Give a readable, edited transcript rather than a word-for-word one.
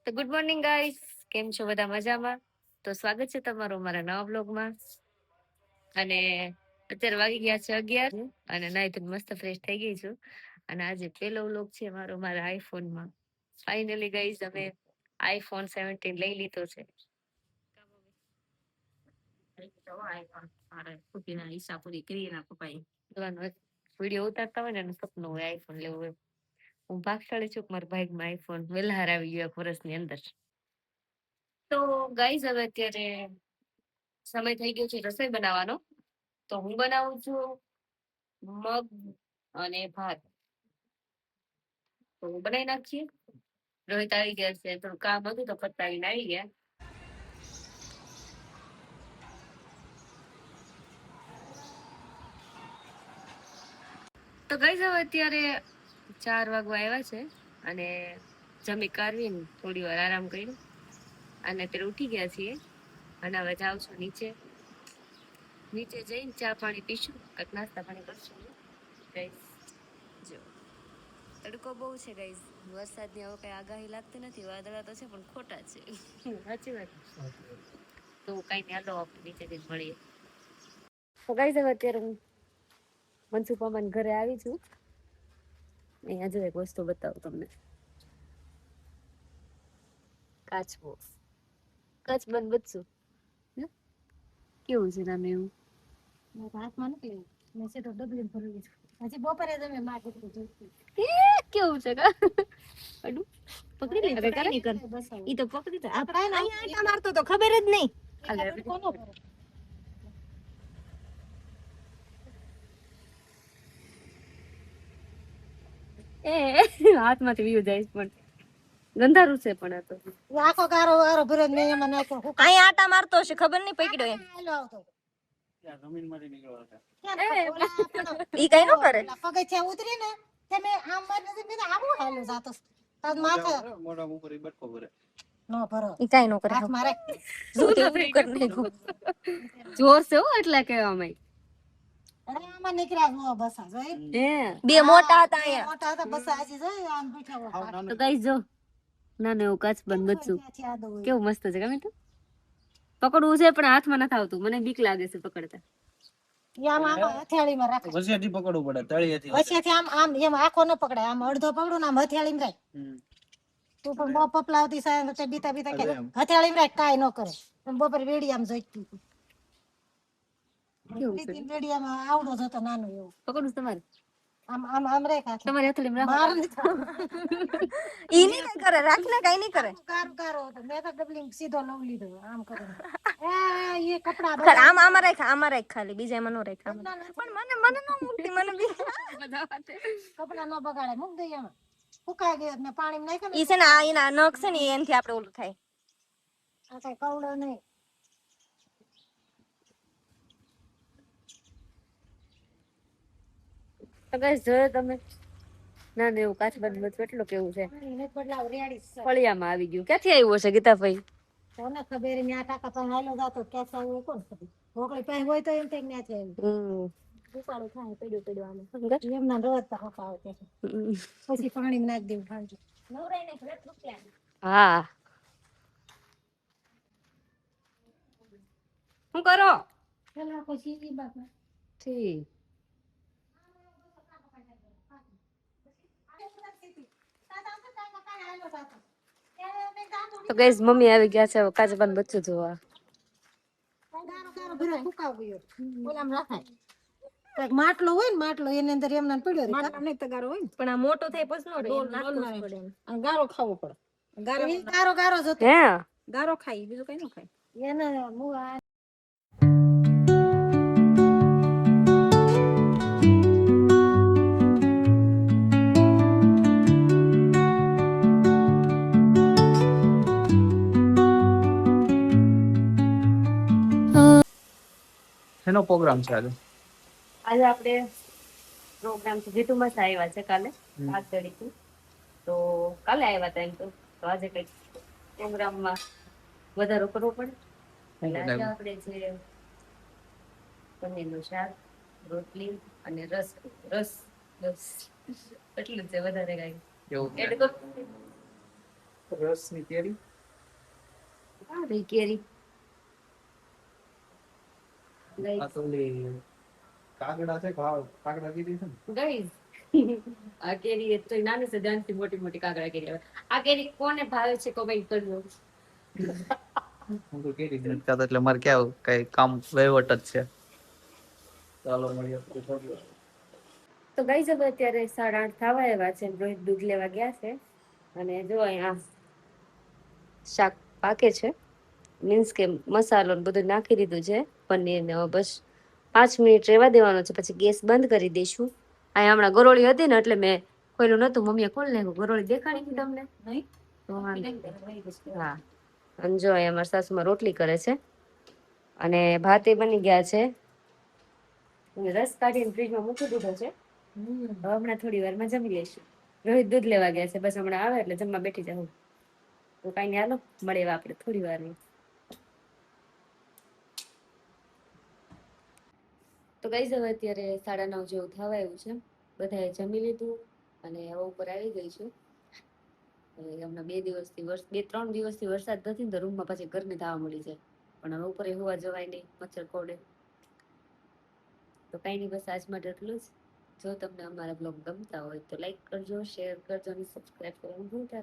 તો good morning guys, કેમ છો બધા મજામાં? તો સ્વાગત છે તમારું મારા નવા બ્લોગમાં. અને અત્યારે વાગી ગયા છે 11 અને નાઈ તો મસ્ત ફ્રેશ થઈ ગઈ છું. અને આજે પહેલો વ્લોગ છે મારો મારા આઈફોનમાં. ફાઇનલી ગાઈસ અમે આઈફોન 17 લઈ લીધો છે. વિડીયો ઉતારતા હોય ને એનું સપનું હોય આઈફોન લેવું હોય. હું ભાગશાળી છું, મારા ભાગમાં આઈફોન વેલહાર આવી ગયો એક વર્ષની અંદર. તો ગાઈઝ હવે અત્યારે સમય થઈ ગયો છે રસોઈ બનાવવાનો. તો હું બનાવું છું મગ અને ભાત. તો બનાવી નાખીએ. રોહિત આવી ગયા છે, થોડું કામ હતું તો પતાવીને આવી ગયા. તો ગાઈઝ હવે અત્યારે 4 વાગવા આવ્યા છે અને જમી કાઢવીને થોડી વાર આરામ કર્યો અને અત્યારે ઉઠી ગયા છીએ અને હવે જાઉં છું નીચે જઈને ચા પાણી પીશું, કંઈક નાસ્તા પાણી કરશું. ગાઈઝ જો તડકો બહુ છે ગાઈઝ, વરસાદની હવે કઈ આગાહી લાગતી નથી. વાદળા તો છે પણ ખોટા છે. સાચી વાત. તો કઈ નહીં, હાલો આપણે નીચે જઈને મળીએ. તો ગાઈઝ હવે અત્યારે હું મનસુખ મામાના ઘરે આવી છું. અહીંયા જો એક વસ્તુ બતાવું તમને. કાચબો બંધ બચશું કેવું છે નામ એવું હાથમાં નથી મેં સીધો ડબલી ભરેલી છે. હજી બપોરે તમે માં કેટલું જોઈતું કેવું છે કા અડું પકડી લે કરે ઈ તો પકડી તો આ કાઈ ના આટા મારતો તો ખબર જ નહીં. કોનો હાથમાંથી વ્યુ જાય પણ ગંધારું છે. પણ આ તો આખો ગારો ગારો ભરે મેં એમાં નાખ્યો. અહીંયા આટા મારતો છે, ખબર નહીં પકડ્યો એમ. જમીન માંથી નીકળ્યો હતા ઈ કઈ નો કરે. પગથિયા ઉતરી ને તમે આમ મારી નજર મે આવું હાલો જાતો તાર માથે મોઢા ઉપર ઈ બટકો ભરે નો ભરો ઈ કઈ નો કરે. હાથ મારે જોતે કરી નાખો જોર છે હો એટલે કહેવામાં. અરે આમાં નીકળ્યા નો બસ જોઈ બે મોટા હતા અહીંયા મોટા હતા બસ આજે જોઈ આમ બેઠા. તો ગાઈસ જો નાને એવું કાચ બંધ બચ્ચું કેવું મસ્ત છે. ગમે તો પકડવું છે પણ હાથમાં નથી આવતું, મને બીક લાગે છે પકડતા. હથેળીમાં રાખે વચ્ચેથી પકડવું પડે, તળિયેથી વચ્ચેથી આમ આમ એમ આખો ન પકડાય, આમ અડધો પકડું ને આમ હથેળીમાં રાખ. તું પણ બહુ પપલાવતી સાહેબ બીતા બીતા કે હથેળીમાં રાખ કાઈ ન કરે. બપોર વેડી આમ જોઈતી વેડી આમ આવડો જતો નાનો એવો પકડું તમારે આમ આમ આમ રે કાકી તમારી હથેળીમાં રાખ. ઈ ની કઈ કરે, રાખ ને કઈ ની કરે. કારો કારો હતો મેં તો ડબલિંગ સીધો લવ લીધો આમ કરે. એ કપડા ખર આમ આમાં રાખ ખાલી બીજા એમાં નો રાખ. પણ મને નો મૂકતી, મને બી બધા વાતે કપડા નો બગાડે મૂક દે એમાં ફૂકાઈ ગયો ને પાણીમાં નાખ્યો ને ઈ છે ને આ એના નખ છે ને એનથી આપણે ઓલું થાય. આ કઈ કવડો નહીં. તો ગાઈસ જોયો તમે ના ને એવું કાચ બંધ કેટલું કેવું છે. ફળિયામાં આવી ગયું. ક્યાંથી આવ્યું છે ગીતાભાઈ? કોને ખબર ને આ કાકા પાસે હાલો જાતો ક્યાંથી આવ્યું કોણ ખબર. ઢોકળી પાસે હોય તો એમ કઈક ન્યાથી આવ્યું. ઉપાડો થાય પડ્યો આને એમના રસ્તા હોતા આવે પછી પાણી નાખી દેવું ખાંજો નવરાઈ ને ઘરે રૂપિયા. હા શું કરો પેલા પછી ઈ બાપા ઠીક. તો ગાઈસ મમ્મી આવી ગયા છે કાચબાનું બચ્ચું જોવા. માટલો હોય ને માટલો એની અંદર એમના પડ્યો પણ આ મોટો થાય પછી નો ગારો ખાવો પડે. ગારો ગારો જતો હે ગારો ખાઈ બીજું કઈ ન ખાય એને એનો પ્રોગ્રામ છે આજે. આજે આપણે પ્રોગ્રામ છે જીતુમાં આવ્યા છે કાલે આગળથી. તો કાલે આવ્યા હતા એમ તો આજે કઈક પ્રોગ્રામમાં વધારો કરવો પડે એટલે આજે આપણે જે પનીરનું શાક રોટલી અને રસ એટલું છે, વધારે કઈ એડ કરું. તો રસની કેરી. આ રહી કેરી આ તો ઓલી કાગડા છે, કાગડા કીધી છે ને. ગાઈસ આ કેરી એ તો નાની છે, ધ્યાનથી મોટી મોટી કાગડા કેરી આવે. આ કેરી કોને ભાવે છે કમેન્ટ કરજો. હું તો કેરી જ નથી ખાતો, એટલે મારે ક્યાં કઈ કામ વહીવટ જ છે. ચાલો મળીએ થોડી વાર. તો ગાઈસ હવે અત્યારે 8:30 થવા આવ્યા છે. રોહિત દૂધ લેવા ગયા છે અને જો અહીંયા શાક પાકે છે, મીન્સ કે મસાલો ને બધું નાખી દીધું છે, પનીર ને હવે બસ 5 મિનિટ રહેવા દેવાનું છે, પછી ગેસ બંધ કરી દઈશું. અહીંયા હમણાં ગરોળી હતી ને એટલે મેં ખોલ્યું નતું, મમ્મીએ ખોલી નાખ્યું. ગરોળી દેખાડી હતી તમને? નહીં. હા. અને જો અહીંયા મારા સાસુમાં રોટલી કરે છે અને ભાતે બની ગયા છે. અને રસ કાઢીને ફ્રીજમાં મૂકી દીધો છે. હવે હમણાં થોડી વારમાં જમી લઈશું. રોહિત દૂધ લેવા ગયા છે, બસ હમણાં આવે એટલે જમવા બેઠી જાઉં. તો કઈ નહીં, હાલો મળીએ આપણે થોડી વારમાં. તો ગાઈસ હવે અત્યારે 9:30 જેવું થવા આવ્યું છે. બધાએ જમી લીધું અને હવે ઉપર આવી ગઈ છું. હમણાં 2-3 દિવસથી વરસાદ નથી ને તો રૂમમાં પાછી ગરમી થવા મળી જાય, પણ હવે ઉપર હોવા જવાય નહીં, મચ્છર કોડે. તો કઈ નહીં, બસ આજ માટે એટલું જ. જો તમને અમારા બ્લોગ ગમતા હોય તો લાઈક કરજો, શેર કરજો અને સબસ્ક્રાઈબ કરવાનું ભૂલતા નહીં.